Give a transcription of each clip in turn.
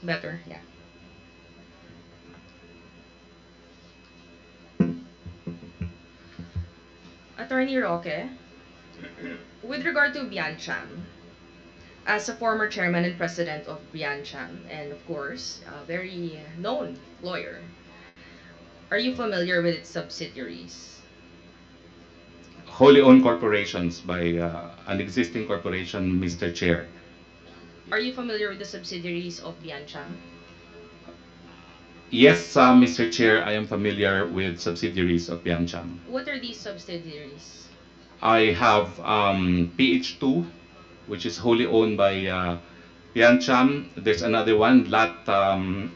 Better, yeah. Attorney Roque, with regard to Biancham, as a former chairman and president of Biancham, and of course, a very known lawyer, are you familiar with its subsidiaries? Wholly owned corporations by an existing corporation, Mr. Chair. Are you familiar with the subsidiaries of Biancham? Yes, Mr. Chair, I am familiar with subsidiaries of Biancham. What are these subsidiaries? I have PH2, which is wholly owned by Biancham. There's another one, Lat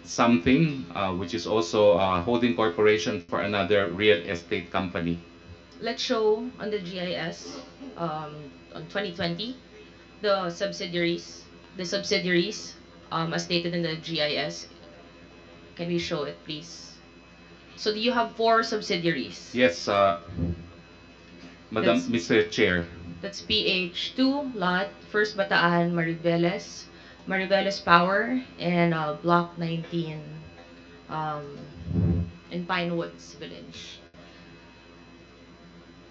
something, which is also a holding corporation for another real estate company. Let's show on the GIS on 2020 the subsidiaries. The subsidiaries, as stated in the GIS. Can we show it, please? So you have 4 subsidiaries. Yes, Madam, That's, Mr. Chair. that's PH2, Lot, First Bataan, Mariveles Power, and Block 19 um, in Pinewoods Village.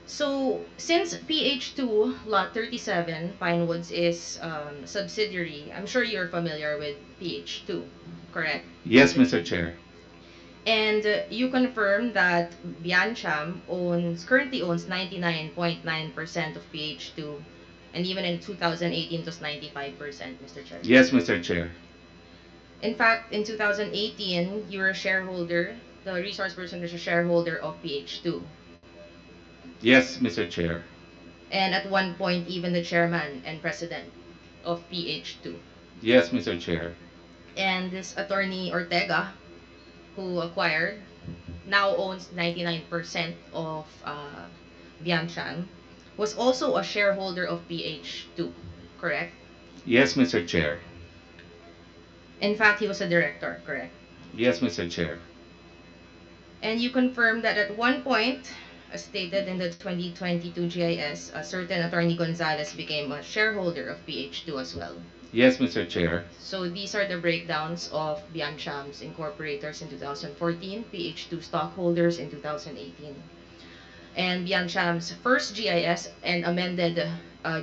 So, since PH2, Lot 37, Pinewoods is subsidiary, I'm sure you're familiar with PH2, correct? Yes, Mr. Chair. And you confirm that Biancham currently owns 99.9% of PH2, and even in 2018 it was 95%, Mr. Chair. Yes, Mr. Chair. In fact, in 2018, you were a shareholder, the resource person is a shareholder of PH2. Yes, Mr. Chair. And at one point, even the chairman and president of PH2. Yes, Mr. Chair. And this attorney Ortega, who acquired, now owns 99% of Biancham, was also a shareholder of PH2, correct? Yes, Mr. Chair. In fact, he was a director, correct? Yes, Mr. Chair. And you confirmed that at one point, as stated in the 2022 GIS, a certain attorney Gonzalez became a shareholder of PH2 as well. Yes, Mr. Chair. So these are the breakdowns of Biancham's incorporators in 2014, PH2 stockholders in 2018, and Biancham's first GIS and amended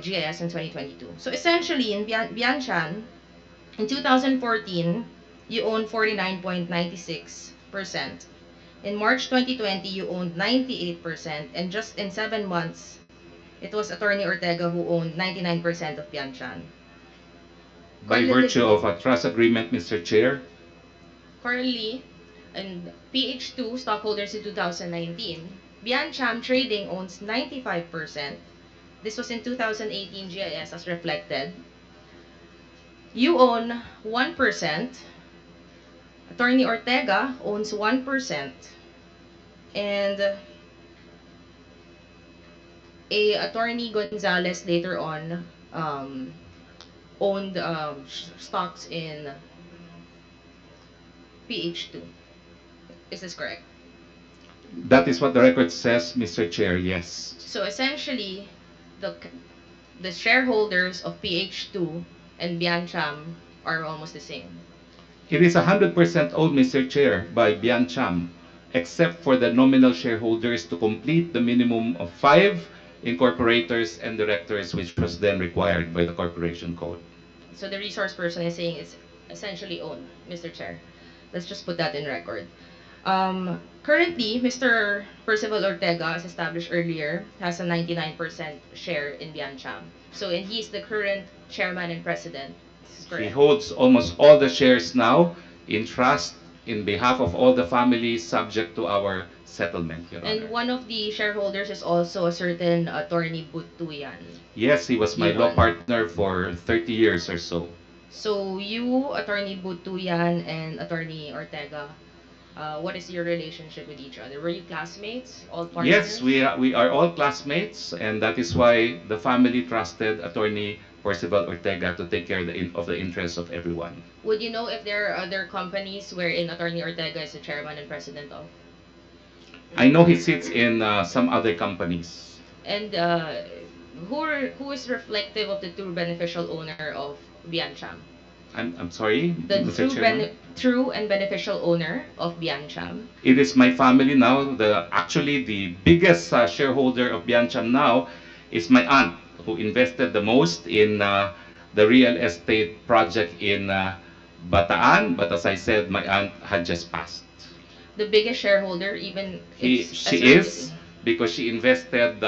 GIS in 2022. So essentially, in Biancham, in 2014, you owned 49.96%. In March 2020, you owned 98%, and just in 7 months, it was Attorney Ortega who owned 99% of Biancham. By virtue of a trust agreement, Mr. Chair. Currently, and PH2 stockholders in 2019, Biancham Trading owns 95%. This was in 2018 GIS as reflected. You own 1%. Attorney Ortega owns 1%. And a Attorney Gonzalez later on owned stocks in PH2. Is this correct? That is what the record says, Mr. Chair, yes. So essentially, the the shareholders of PH2 and Biancham are almost the same. It is 100% owned, Mr. Chair, by Biancham, except for the nominal shareholders to complete the minimum of 5 incorporators and directors, which was then required by the Corporation Code. So the resource person is saying it's essentially owned, Mr. Chair. Let's just put that in record. Currently, Mr. Percival Ortega, as established earlier, has a 99% share in Biancham. So, and he's the current chairman and president. This is He correct. holds almost all the shares now in trust in behalf of all the families subject to our settlement, Your And Honor. one of the shareholders is also a certain attorney Butuyan. Yes, he was my law Yuan. partner for 30 years or so. So you, attorney Butuyan, and attorney Ortega, what is your relationship with each other? Were you classmates, all partners? Yes, we are all classmates, and that is why the family trusted Attorney Percival Ortega to take care of the interests of everyone. Would you know if there are other companies wherein attorney Ortega is the chairman and president of? I know he sits in some other companies. And who is reflective of the true beneficial owner of Biancham? I'm sorry, The Mr. Chairman. true and beneficial owner of Biancham. It is my family now. Actually the biggest shareholder of Biancham now is my aunt, who invested the most in the real estate project in Bataan. But as I said, my aunt had just passed. The biggest shareholder, even She is, because she invested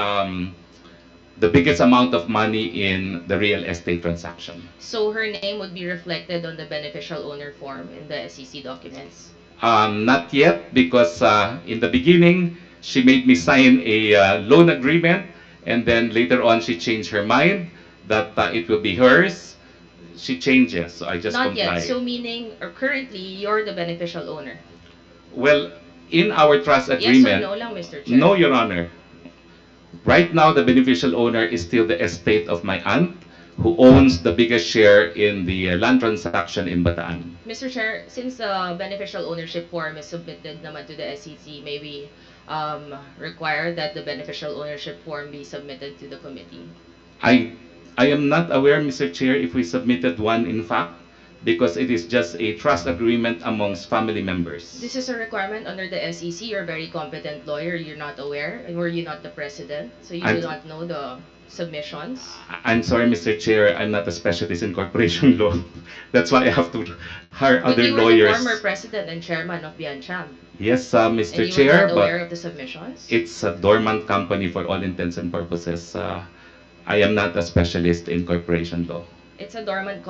the biggest amount of money in the real estate transaction. So her name would be reflected on the beneficial owner form in the SEC documents. Not yet, because in the beginning, she made me sign a loan agreement, and then later on, she changed her mind that it will be hers. She changes, so I just Not comply. yet. So meaning, or currently, you're the beneficial owner. Well, in our trust Yes or agreement, no lang, Mr. Chair? no, Your Honor. Right now, the beneficial owner is still the estate of my aunt, who owns the biggest share in the land transaction in Bataan. Mr. Chair, since the beneficial ownership form is submitted naman to the SEC, may we require that the beneficial ownership form be submitted to the committee? I I am not aware, Mr. Chair, if we submitted one in fact, because it is just a trust agreement amongst family members. This is a requirement under the SEC. You're a very competent lawyer. You're not aware, and were you not the president? So you do not know the submissions? I'm sorry, Mr. Chair, I'm not a specialist in corporation law. That's why I have to hire But other you were lawyers. the former president and chairman of Biancham. Yes, Mr. And you Chair, were not aware but of the submissions? it's a dormant company for all intents and purposes. I am not a specialist in corporation law. It's a dormant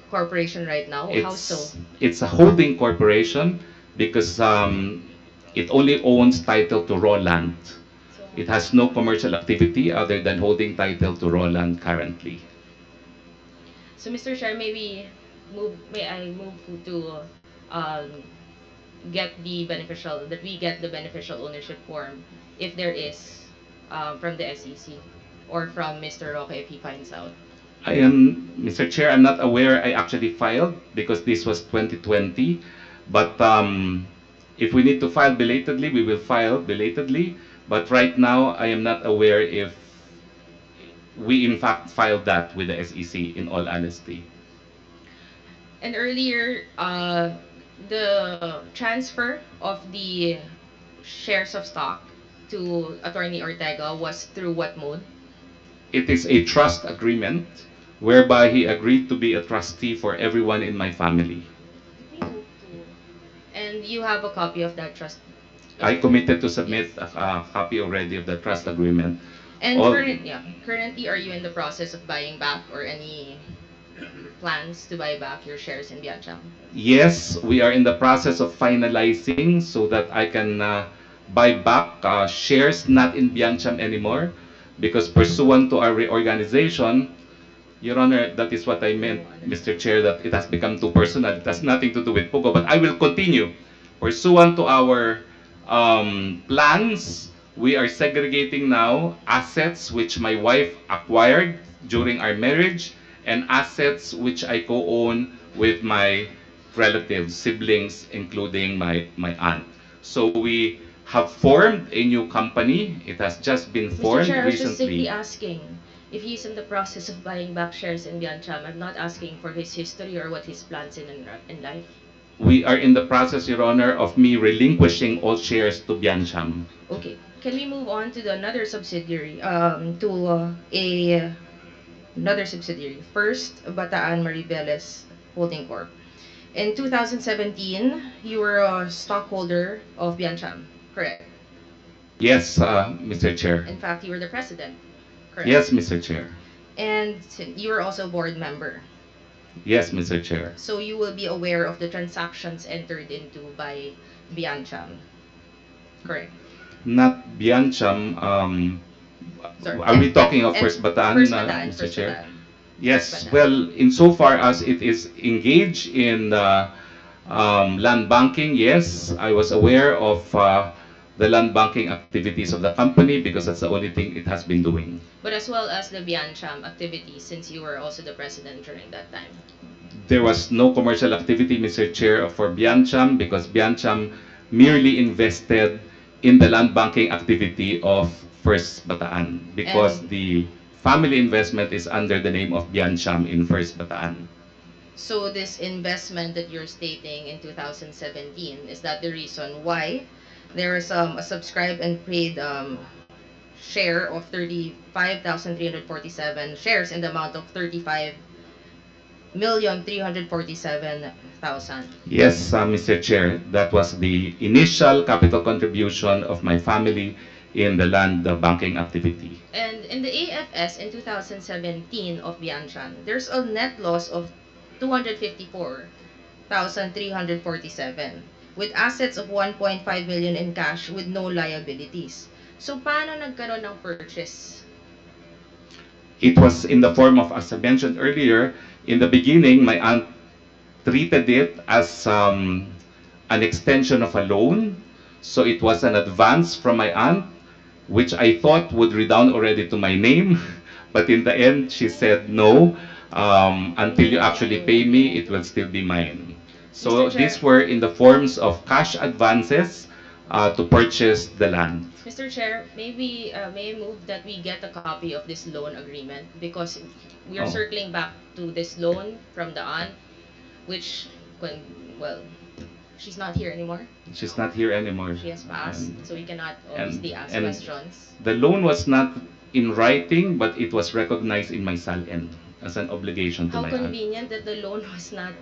corporation right now. How so? It's a holding corporation because it only owns title to raw land. It has no commercial activity other than holding title to raw land currently. So, Mr. Chair, may I move to get the beneficial ownership form, if there is, from the SEC or from Mr. Roque if he finds out? Mr. Chair, I'm not aware I actually filed because this was 2020. But if we need to file belatedly, we will file belatedly. But right now, I am not aware if we in fact filed that with the SEC, in all honesty. And earlier, the transfer of the shares of stock to Attorney Ortega was through what mode? It is a trust agreement whereby he agreed to be a trustee for everyone in my family. And you have a copy of that trust? I committed to submit a copy already of the trust agreement. And currently, are you in the process of buying back or any plans to buy back your shares in Biancham? Yes, we are in the process of finalizing so that I can buy back shares not in Biancham anymore, because pursuant to our reorganization, Your Honor, that is what I meant, Mr. Chair, that it has become too personal. It has nothing to do with Pugo, but I will continue. Pursuant to our plans, we are segregating now assets which my wife acquired during our marriage and assets which I co-own with my relatives, siblings, including my aunt. So we have formed a new company. It has just been formed Mr. Chair, I was just simply recently. asking if he's in the process of buying back shares in Biancham. I'm not asking for his history or what his plans in life. We are in the process, Your Honor, of me relinquishing all shares to Biancham. Okay. Can we move on to another subsidiary, another subsidiary? First, Bataan Maribeles Holding Corp. In 2017, you were a stockholder of Biancham, correct? Yes, Mr. Chair. In fact, you were the president, correct? Yes, Mr. Chair. And you were also a board member. Yes, Mr. Chair. So you will be aware of the transactions entered into by Biancham, correct? Not Biancham. Sorry. Are we talking of First Bataan, First Bataan, Mr. First Chair? Bataan. Yes, Bataan. well, insofar as it is engaged in land banking, yes, I was aware of the land banking activities of the company because that's the only thing it has been doing. But as well as the Biancham activities, since you were also the president during that time. There was no commercial activity, Mr. Chair, for Biancham because Biancham merely invested in the land banking activity of First Bataan because And- the family investment is under the name of Biancham in First Bataan. So this investment that you're stating in 2017, is that the reason why there is a subscribed and paid share of 35,347 shares in the amount of 35,347,000? Yes, Mr. Chair, that was the initial capital contribution of my family in the land banking activity. And in the AFS in 2017 of Bianchan, there's a net loss of 254,347 with assets of 1.5 million in cash with no liabilities. So paano nagkaroon ng purchase? It was in the form of, as I mentioned earlier, in the beginning, my aunt treated it as an extension of a loan. So it was an advance from my aunt, which I thought would redound already to my name. But in the end, she said, no, until you actually pay me, it will still be mine. So Mr. Chair. these were in the forms of cash advances to purchase the land. Mr. Chair, maybe may I move that we get a copy of this loan agreement because we are Oh. circling back to this loan from the aunt, which, well, she's not here anymore. She's not here anymore. She has passed, And- so we cannot obviously ask and questions. the loan was not in writing, but it was recognized in my SALN as an obligation to How my aunt. convenient that the loan was not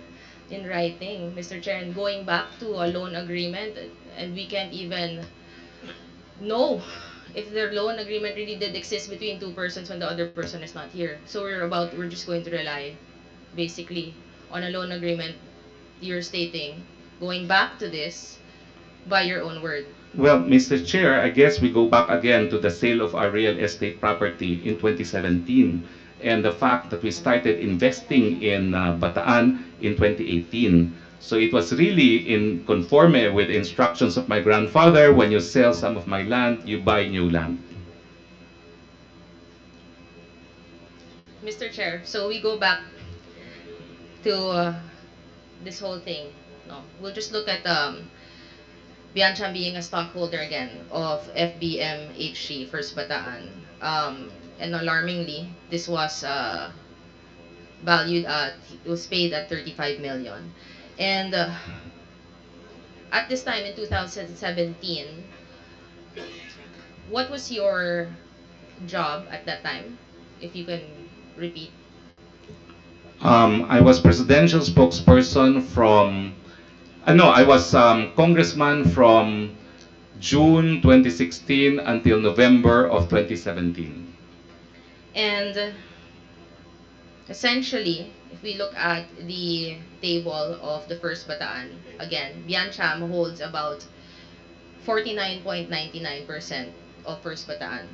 in writing, Mr. Chair, and going back to a loan agreement, and we can't even know if the loan agreement really did exist between two persons when the other person is not here. So we're just going to rely basically on a loan agreement you're stating, going back to this by your own word. Well, Mr. Chair, I guess we go back again to the sale of our real estate property in 2017 and the fact that we started investing in Bataan in 2018. So it was really in conforme with instructions of my grandfather, when you sell some of my land, you buy new land. Mr. Chair, so we go back to this whole thing. No, we'll just look at Bianchan being a stockholder again of FBMHC First Bataan. And alarmingly, this was valued at, it was paid at 35 million. And at this time in 2017, what was your job at that time? If you can repeat. I was presidential spokesperson from, no, I was congressman from June 2016 until November of 2017. And essentially, if we look at the table of the First Bataan, again, Biancham holds about 49.99% of First Bataan.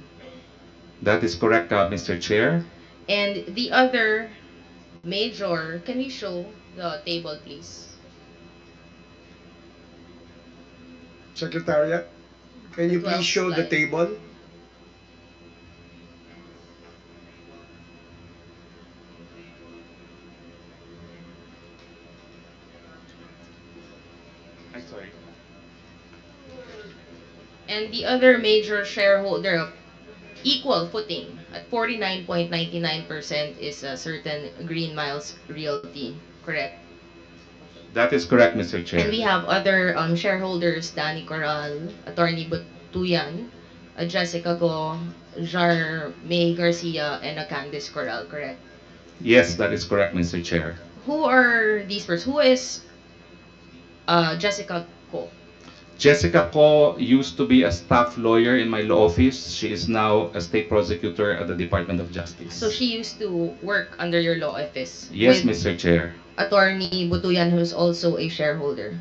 That is correct, Mr. Chair. And the other major, can we show the table, please? Secretariat, can you 12 please show the slide. table? I'm sorry. And the other major shareholder of equal footing at 49.99% is a certain Green Miles Realty, correct? That is correct, Mr. Chair. And we have other shareholders, Danny Coral, Attorney Butuyan, Jessica Go, Jar May Garcia, and Candice Coral, correct? Yes, that is correct, Mr. Chair. Who are these persons? Who is Jessica Go? Jessica Ko used to be a staff lawyer in my law office. She is now a state prosecutor at the Department of Justice. So she used to work under your law office. Yes, with Mr. Chair. Attorney Butuyan, who's also a shareholder.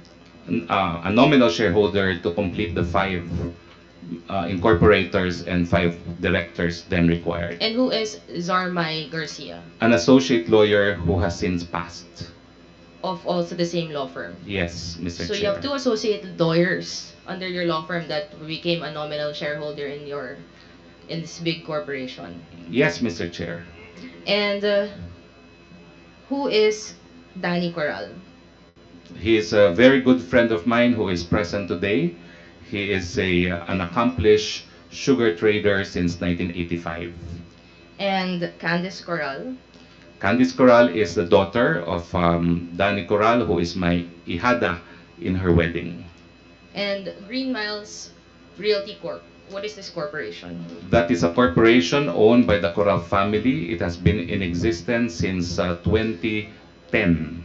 A nominal shareholder to complete the 5 incorporators and 5 directors then required. And who is Zarmay Garcia, An associate lawyer who has since passed. of also the same law firm? Yes, Mr. So Chair. you have 2 associated lawyers under your law firm that became a nominal shareholder in this big corporation. Yes, Mr. Chair. And who is Danny Coral? He is a very good friend of mine who is present today. He is an accomplished sugar trader since 1985. And Candice Coral? Candice Coral is the daughter of Danny Coral, who is my ihada in her wedding. And Green Miles Realty Corp. What is this corporation? That is a corporation owned by the Coral family. It has been in existence since 2010.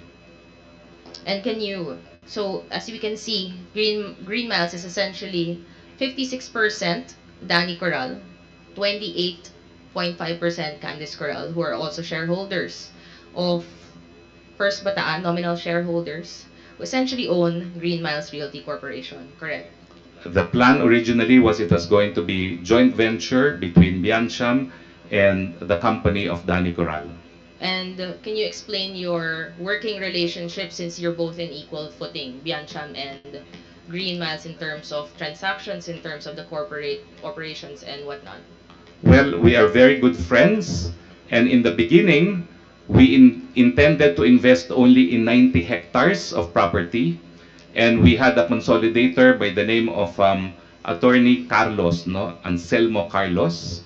And can you, so as we can see, Green Miles is essentially 56% Danny Coral, 28.5% Candice Coral, who are also shareholders of First Bataan, nominal shareholders, who essentially own Green Miles Realty Corporation, correct? The plan originally was it was going to be joint venture between Biancham and the company of Danny Coral. And can you explain your working relationship since you're both in equal footing, Biancham and Green Miles, in terms of transactions, in terms of the corporate operations and whatnot? Well, we are very good friends, and in the beginning, we intended to invest only in 90 hectares of property, and we had a consolidator by the name of Attorney Carlos, no, Anselmo Carlos.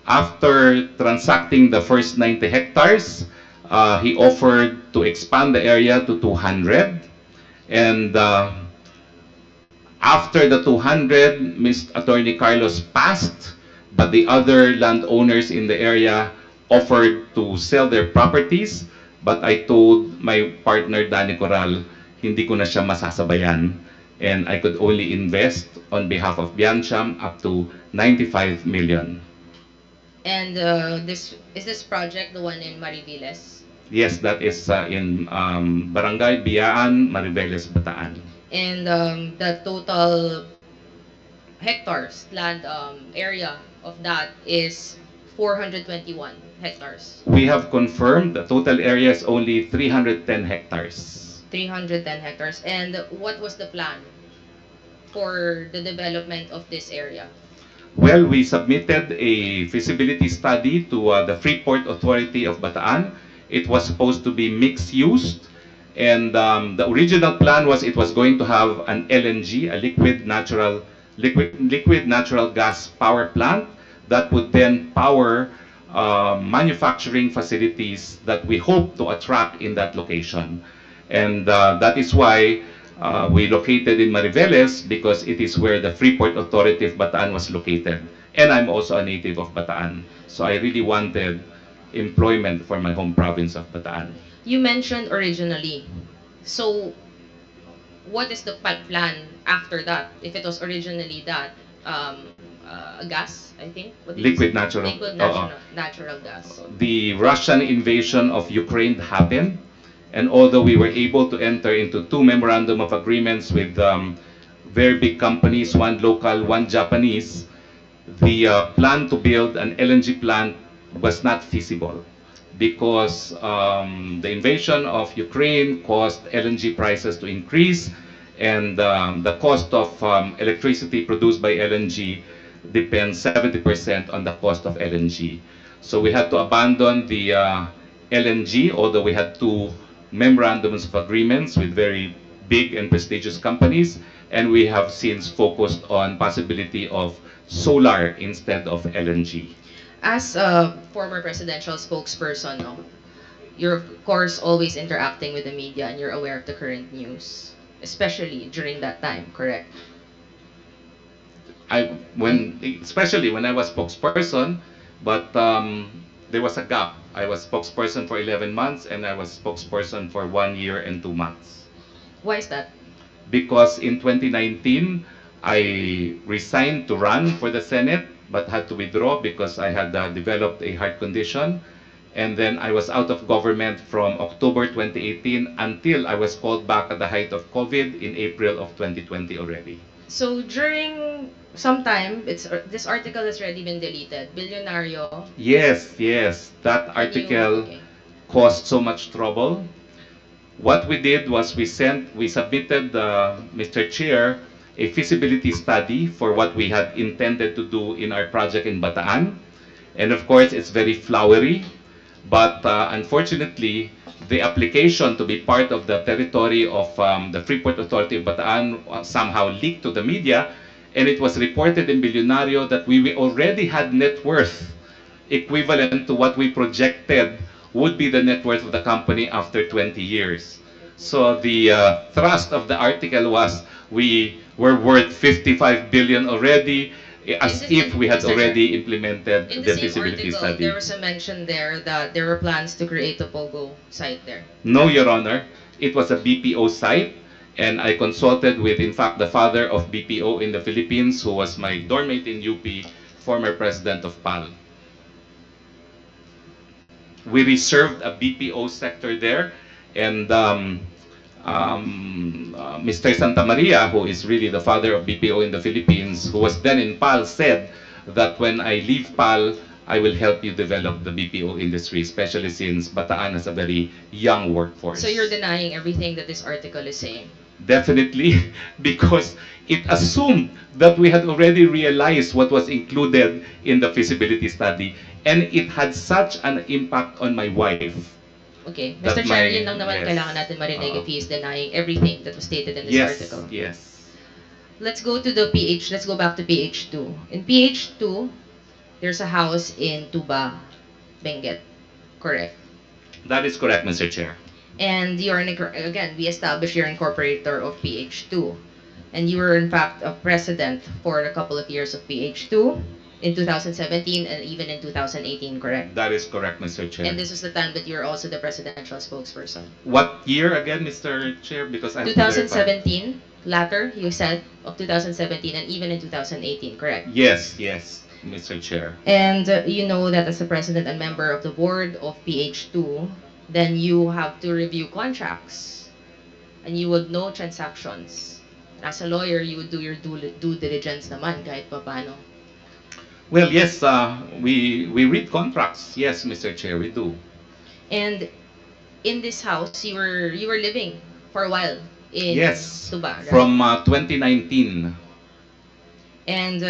After transacting the first 90 hectares, he offered to expand the area to 200, and after the 200, Ms. Attorney Carlos passed, but the other landowners in the area offered to sell their properties. But I told my partner, Danny Coral, hindi ko na siya masasabayan. And I could only invest on behalf of Biancham up to 95 million. And this project the one in Mariviles? Yes, that is in Barangay Biaan, Mariveles, Bataan. And the total hectares, land area of that is 421 hectares. We have confirmed the total area is only 310 hectares. 310 hectares. And what was the plan for the development of this area? Well, we submitted a feasibility study to the Freeport Authority of Bataan. It was supposed to be mixed use, and the original plan was it was going to have an LNG, a liquid natural gas power plant that would then power manufacturing facilities that we hope to attract in that location. And that is why we located in Mariveles, because it is where the Freeport Authority of Bataan was located. And I'm also a native of Bataan. So I really wanted employment for my home province of Bataan. You mentioned originally. So what is the plan after that? If it was originally that, gas, I think? What did you Liquid say? natural. Liquid natural gas. The Russian invasion of Ukraine happened, and although we were able to enter into 2 memorandum of agreements with very big companies, one local, one Japanese, the plan to build an LNG plant was not feasible because the invasion of Ukraine caused LNG prices to increase, and the cost of electricity produced by LNG depends 70% on the cost of LNG. So we had to abandon the LNG, although we had 2 memorandums of agreements with very big and prestigious companies, and we have since focused on possibility of solar instead of LNG. As a former presidential spokesperson, no, you're of course always interacting with the media and you're aware of the current news, especially during that time, correct? Especially when I was spokesperson, but there was a gap. I was spokesperson for 11 months and I was spokesperson for 1 year and 2 months. Why is that? Because in 2019, I resigned to run for the Senate but had to withdraw because I had developed a heart condition. And then I was out of government from October 2018 until I was called back at the height of COVID in April of 2020 already. So during some time, this article has already been deleted. Billionario. Yes, that article caused so much trouble. What we did was we submitted, Mr. Chair, a feasibility study for what we had intended to do in our project in Bataan. And of course, it's very flowery, but unfortunately, the application to be part of the territory of the Freeport Authority of Bataan somehow leaked to the media, and it was reported in Billionario that we already had net worth equivalent to what we projected would be the net worth of the company after 20 years. So the thrust of the article was we were worth 55 billion already, as if we had Mr. Chair, already implemented in the the same feasibility article, study. there was a mention there that there were plans to create a POGO site there. No, Your Honor. It was a BPO site, and I consulted with, in fact, the father of BPO in the Philippines, who was my doormate in UP, former president of PAL. We reserved a BPO sector there, and Mr. Santa Maria, who is really the father of BPO in the Philippines, who was then in PAL, said that when I leave PAL, I will help you develop the BPO industry, especially since Bataan has a very young workforce. So you're denying everything that this article is saying? Definitely, because it assumed that we had already realized what was included in the feasibility study, and it had such an impact on my wife. Okay, That Mr. Chair, my- yun lang naman yes. kailangan natin marinig if Oo. he is denying everything that was stated in this Yes, article. yes. Let's go to the PH. Let's go back to PH2. In PH2, there's a house in Tuba, Benguet. Correct. That is correct, Mr. Chair. And you're again, we established you're incorporator of PH2. And you were in fact a president for a couple of years of PH2 in 2017 and even in 2018, correct? That is correct, Mr. Chair. And this was the time that you're also the presidential spokesperson. What year again, Mr. Chair? Because I have to verify. 2017, latter, you said, of 2017 and even in 2018, correct? Yes, yes, Mr. Chair. And you know that as a president and member of the board of PH2, then you have to review contracts and you would know transactions. As a lawyer, you would do your due diligence naman kahit paano. Well, yes, we read contracts. Yes, Mr. Chair, we do. And in this house, you were living for a while in Yes, Tuba, right? from 2019. And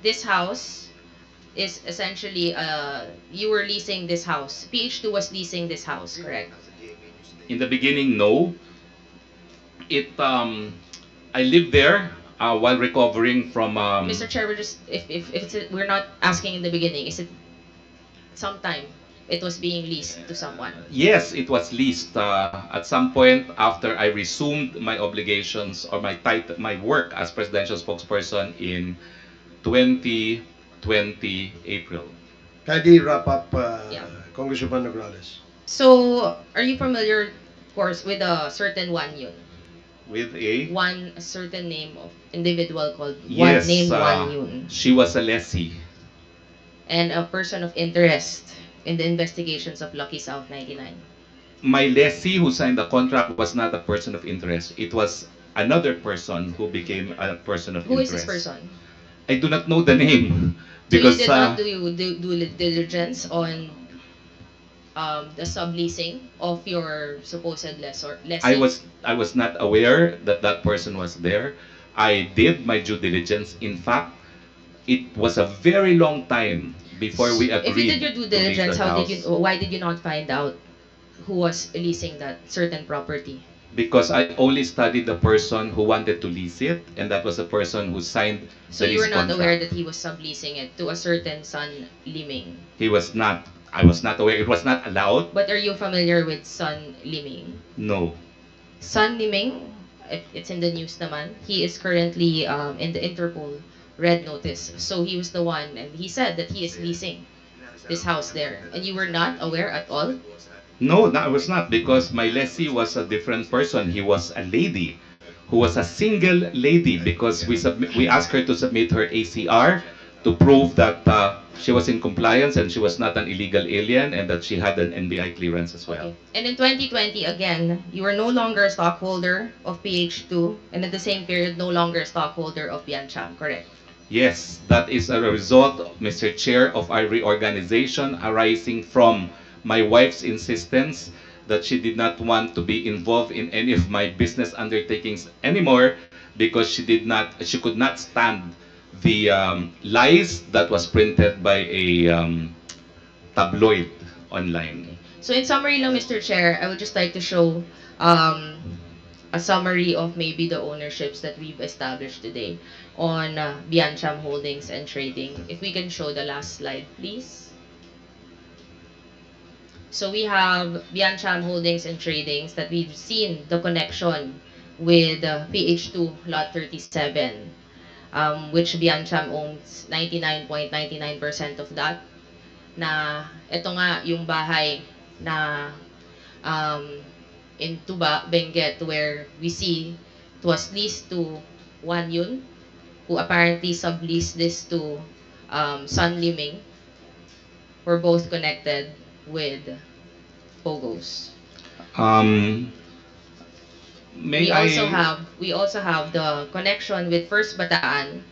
this house is essentially you were leasing this house. PH2 was leasing this house, correct? In the beginning, no. I lived there while recovering from. Mr. Chair, we're just if we're not asking in the beginning, is it sometime it was being leased to someone? Yes, it was leased at some point after I resumed my obligations or my work as presidential spokesperson in 2020 April. Kindly wrap up, Yeah. Congresswoman Nograles. So, are you familiar, of course, with a certain Wan Yun? With a One certain name of individual called yes, named Wan Yun, she was a lessee. and a person of interest in the investigations of Lucky South 99. My lessee who signed the contract was not a person of interest. It was another person who became a person of Who is interest. this person? I do not know the name So because you did not do due diligence on the subleasing of your supposed lessee? I was not aware that that person was there. I did my due diligence. In fact, it was a very long time before we agreed. If you did your due to lease diligence, the why did you not find out who was leasing that certain property? Because I only studied the person who wanted to lease it, and that was the person who signed So the you lease were not contract. aware that he was subleasing it to a certain Sun Liming. He was not. I was not aware. It was not allowed. But are you familiar with Sun Liming? No. Sun Liming, it's in the news naman, he is currently in the Interpol red notice. So he was the one, and he said that he is leasing this house there. And you were not aware at all? No, I was not, because my lessee was a different person. He was a lady who was a single lady, because we asked her to submit her ACR to prove that she was in compliance and she was not an illegal alien and that she had an NBI clearance as well. Okay. And in 2020, again, you were no longer a stockholder of PH2, and at the same period, no longer a stockholder of Biancham, correct? Yes, that is a result, Mr. Chair, of our reorganization arising from my wife's insistence that she did not want to be involved in any of my business undertakings anymore because she could not stand the lies that was printed by a tabloid online. So in summary lang, Mr. Chair, I would just like to show a summary of maybe the ownerships that we've established today on Biancham Holdings and Trading. If we can show the last slide, please. So we have Biancham Holdings and Tradings that we've seen the connection with PH2 Lot 37, which Biancham owns 99.99% of that. Na ito nga yung bahay na um, in Tuba, Benguet, where we see it was leased to Wan Yun, who apparently subleased this to Sun Liming, were both connected with Pogos. Um, may We also have the connection with First Bataan,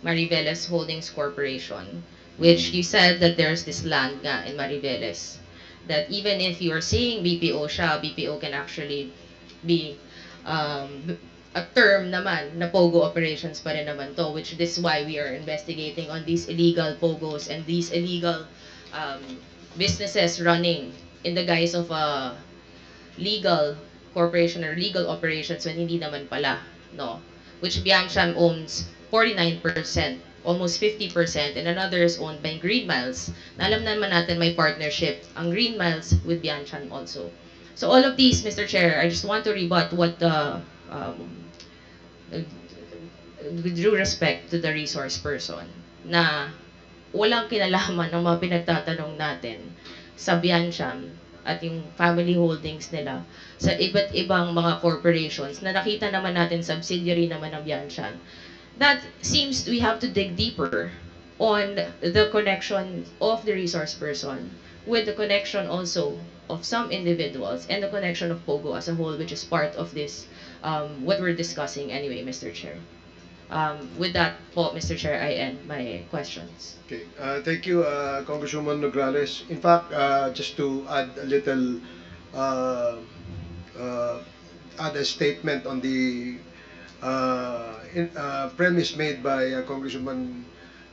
Mariveles Holdings Corporation, which you said that there's this land nga in Mariveles. That even if you're saying BPO siya, BPO can actually be a term naman na POGO operations pa rin naman to, which this is why we are investigating on these illegal POGOs and these illegal um, businesses running in the guise of a legal corporation or legal operations when hindi naman pala, no? Which Biancham owns 49%, almost 50%, and another is owned by Green Miles. Na alam naman natin may partnership ang Green Miles with Biancham also. So all of these, Mr. Chair, I just want to rebut what with due respect to the resource person na walang kinalaman ng mga pinagtatanong natin sa Biancham at yung family holdings nila sa iba't ibang mga corporations na nakita naman natin subsidiary naman ng Biancham. That seems we have to dig deeper on the connection of the resource person with the connection also of some individuals and the connection of Pogo as a whole, which is part of this, what we're discussing anyway, Mr. Chair. With that po, Mr. Chair, I end my questions. Okay, thank you, Congresswoman Nograles. In fact, just to add a little, uh, add a statement on the premise made by Congresswoman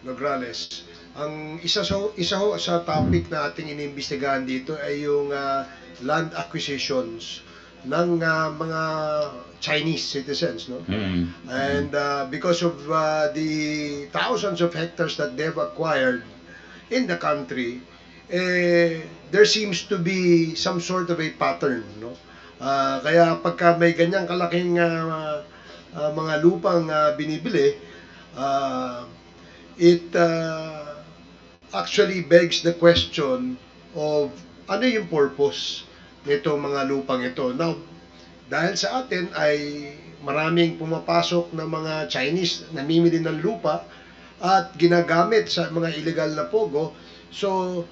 Nograles. Ang isa ho sa topic na ating inimbestigahan dito ay yung land acquisitions ng mga Chinese citizens, no? And because of the thousands of hectares that they've acquired in the country, there seems to be some sort of a pattern, no? Kaya pagka may ganyang kalaking mga lupang binibili, it actually begs the question of ano yung purpose nitong mga lupang ito. Now, dahil sa atin ay maraming pumapasok na mga Chinese namimili ng lupa at ginagamit sa mga illegal na pogo, so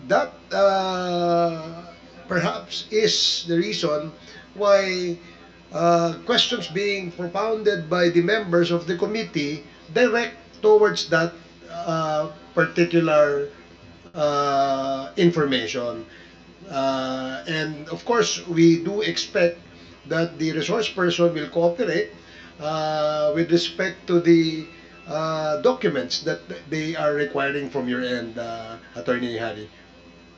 that perhaps is the reason why questions being propounded by the members of the committee direct towards that particular information. And of course, we do expect that the resource person will cooperate with respect to the documents that they are requiring from your end, Attorney Harry.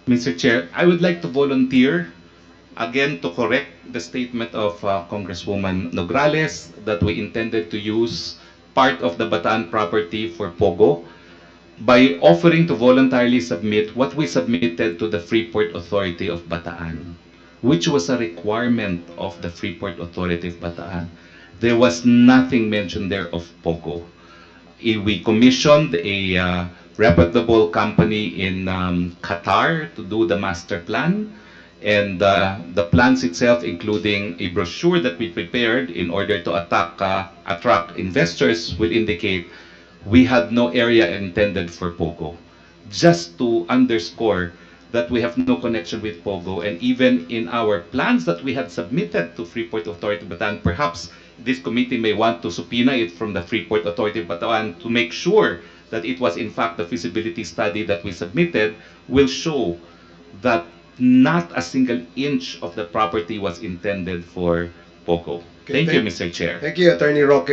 Mr. Chair, I would like to volunteer again to correct the statement of Congresswoman Nograles that we intended to use part of the Bataan property for Pogo by offering to voluntarily submit what we submitted to the Freeport Authority of Bataan, which was a requirement of the Freeport Authority of Bataan. There was nothing mentioned there of Pogo. We commissioned a reputable company in Qatar to do the master plan, and the plans itself, including a brochure that we prepared in order to attract investors, will indicate we had no area intended for Pogo. Just to underscore that we have no connection with Pogo, and even in our plans that we had submitted to Freeport Authority of Bataan, perhaps this committee may want to subpoena it from the Freeport Authority of Bataan to make sure that it was in fact the feasibility study that we submitted will show that not a single inch of the property was intended for Pogo. Okay, Thank you, Mr. Chair. Thank you, Attorney Roque.